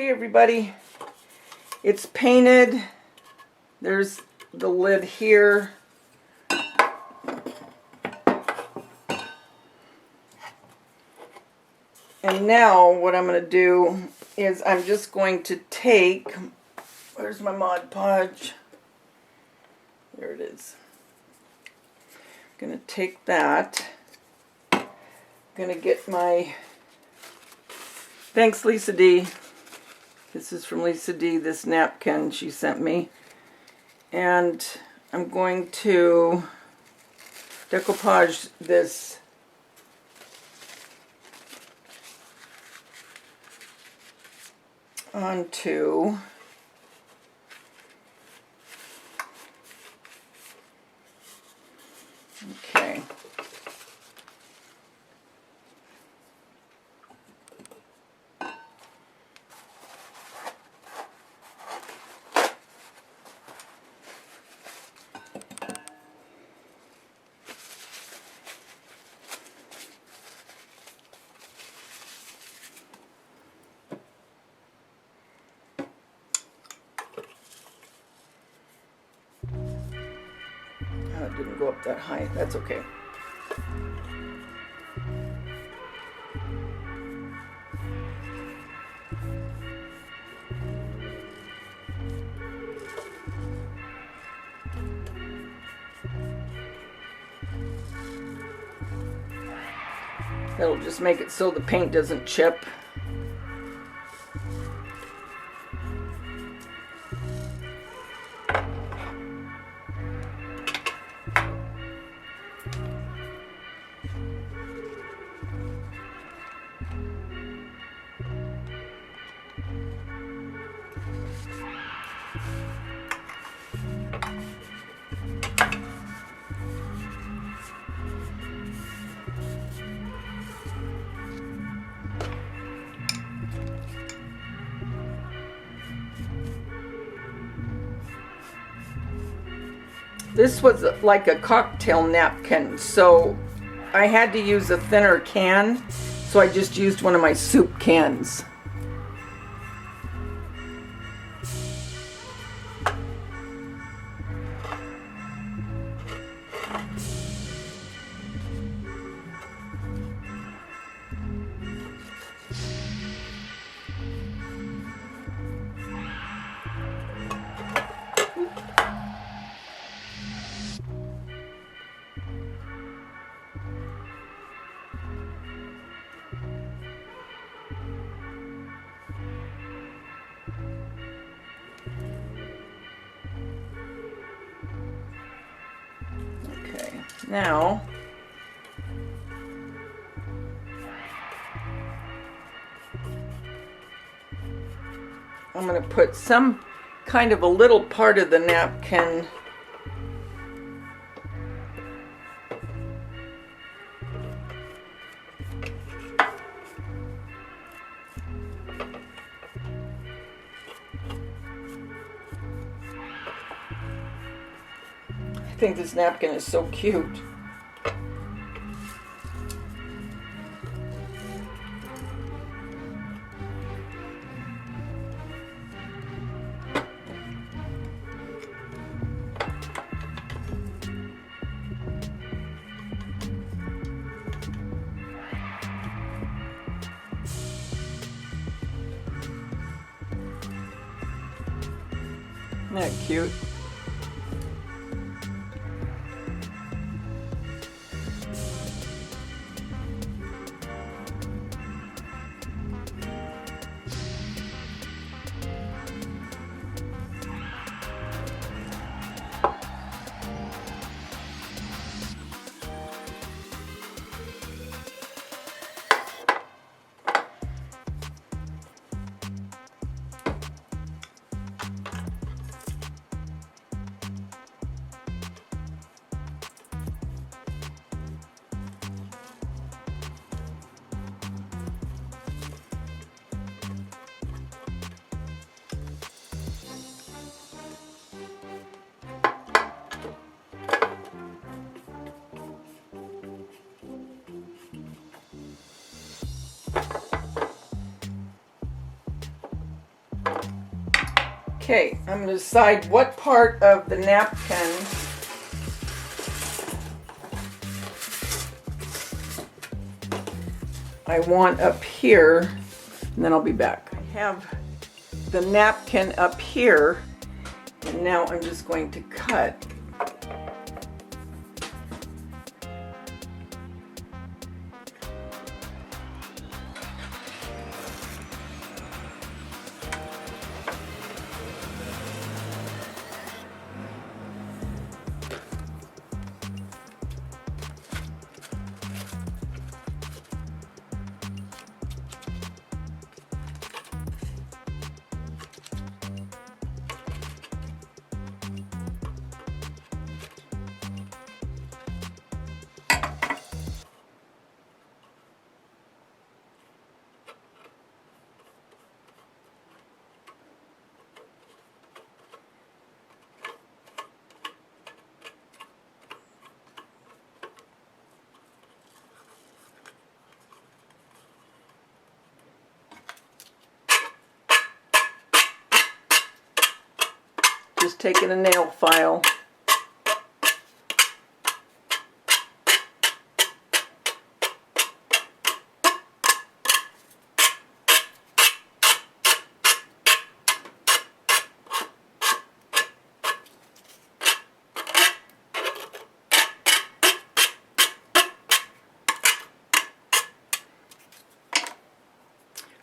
Hey everybody, it's painted. There's the lid here. And now what I'm going to do is I'm just going to take, where's my Mod Podge? There it is. I'm going to take that. I'm going to get my, thanks Lisa D. This is from Lisa D, this napkin she sent me. And I'm going to decoupage this onto okay. Oh, it didn't go up that high. That's okay. That'll just make it so the paint doesn't chip. This was like a cocktail napkin, so I had to use a thinner can, so I just used one of my soup cans. Now, I'm going to put some kind of a little part of the napkin I think this napkin is so cute. Isn't that cute? Okay, I'm going to decide what part of the napkin I want up here, and then I'll be back. I have the napkin up here, and now I'm just going to cut. Just taking a nail file.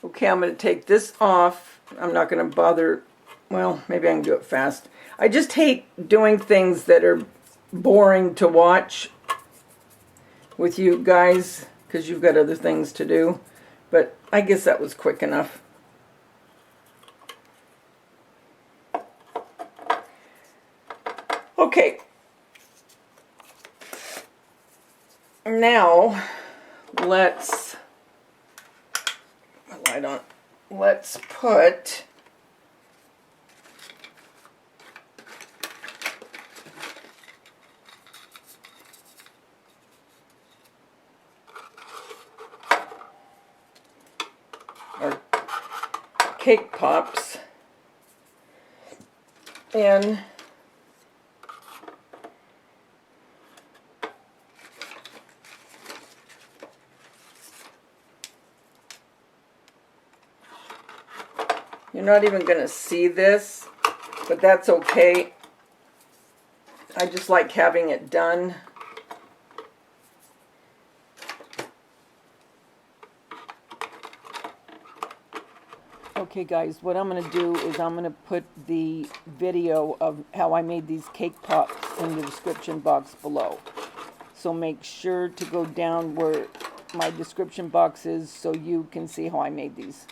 Okay, I'm going to take this off. I'm not going to bother. Well, maybe I can do it fast. I just hate doing things that are boring to watch with you guys because you've got other things to do. But I guess that was quick enough. Okay. Now, let's put our cake pops in. You're not even going to see this, but that's okay. I just like having it done. Okay guys, what I'm going to do is I'm going to put the video of how I made these cake pops in the description box below. So make sure to go down where my description box is so you can see how I made these.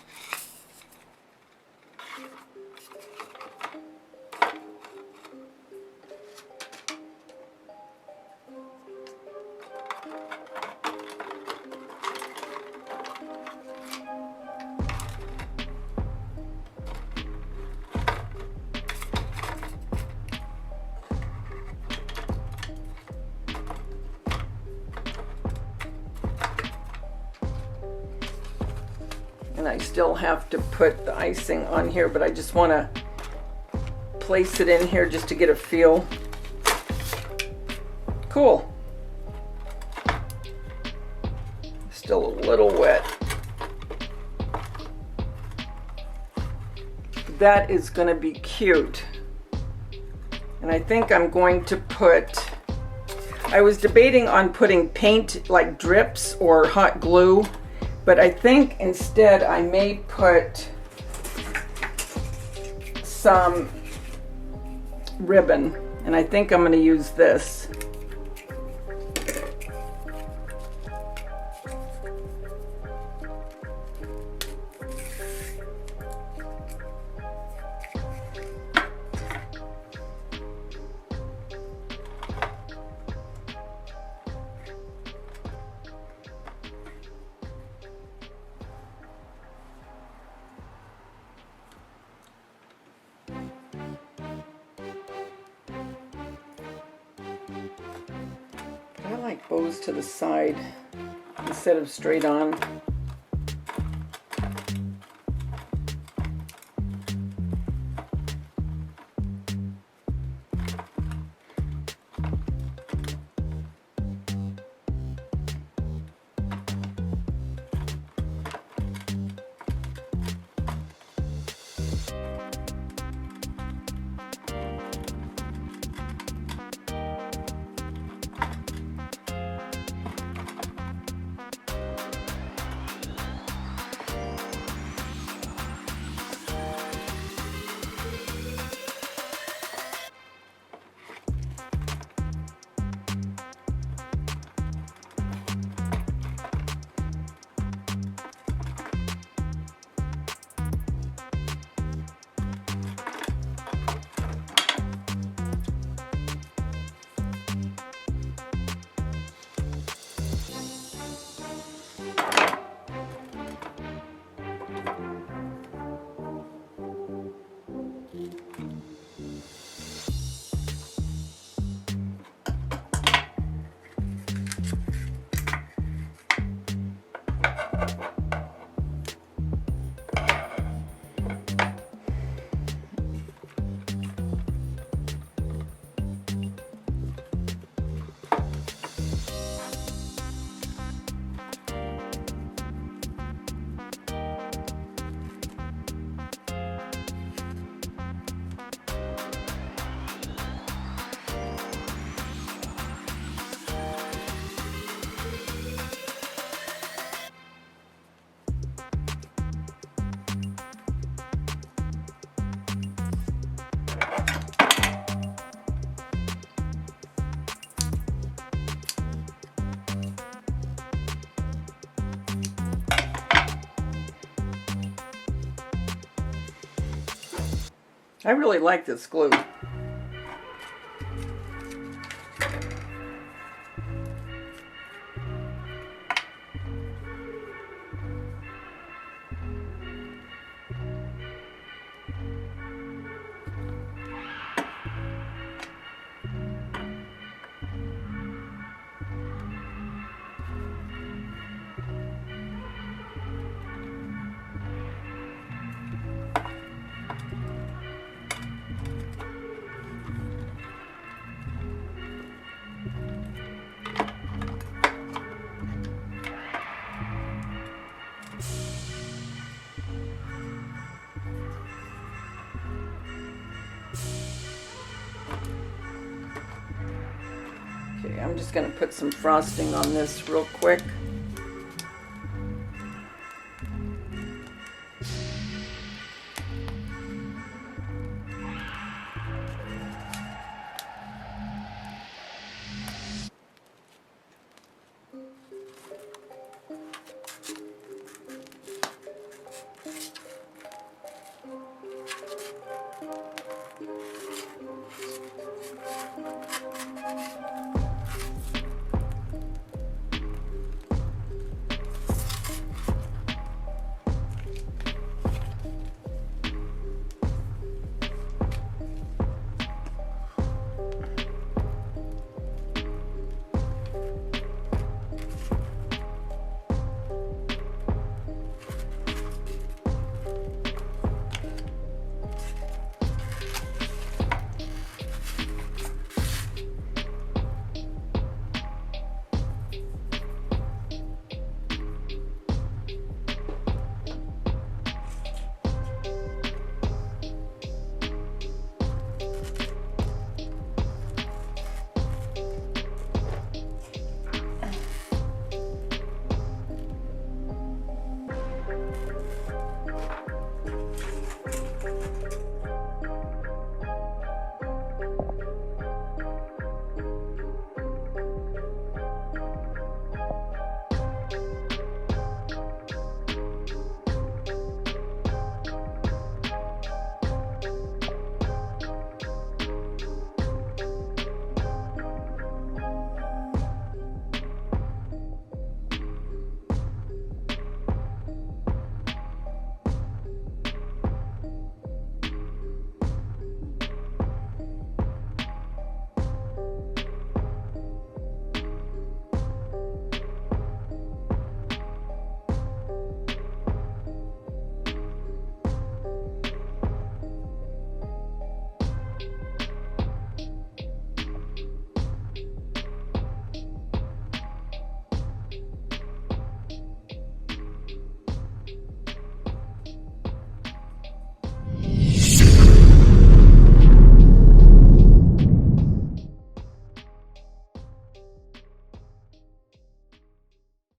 And I still have to put the icing on here, but I just want to place it in here just to get a feel. Cool. Still a little wet. That is going to be cute. And I think I'm going to put, I was debating on putting paint like drips or hot glue. But I think instead I may put some ribbon, and I think I'm going to use this. I like bows to the side instead of straight on. I really like this glue. Okay, I'm just going to put some frosting on this real quick.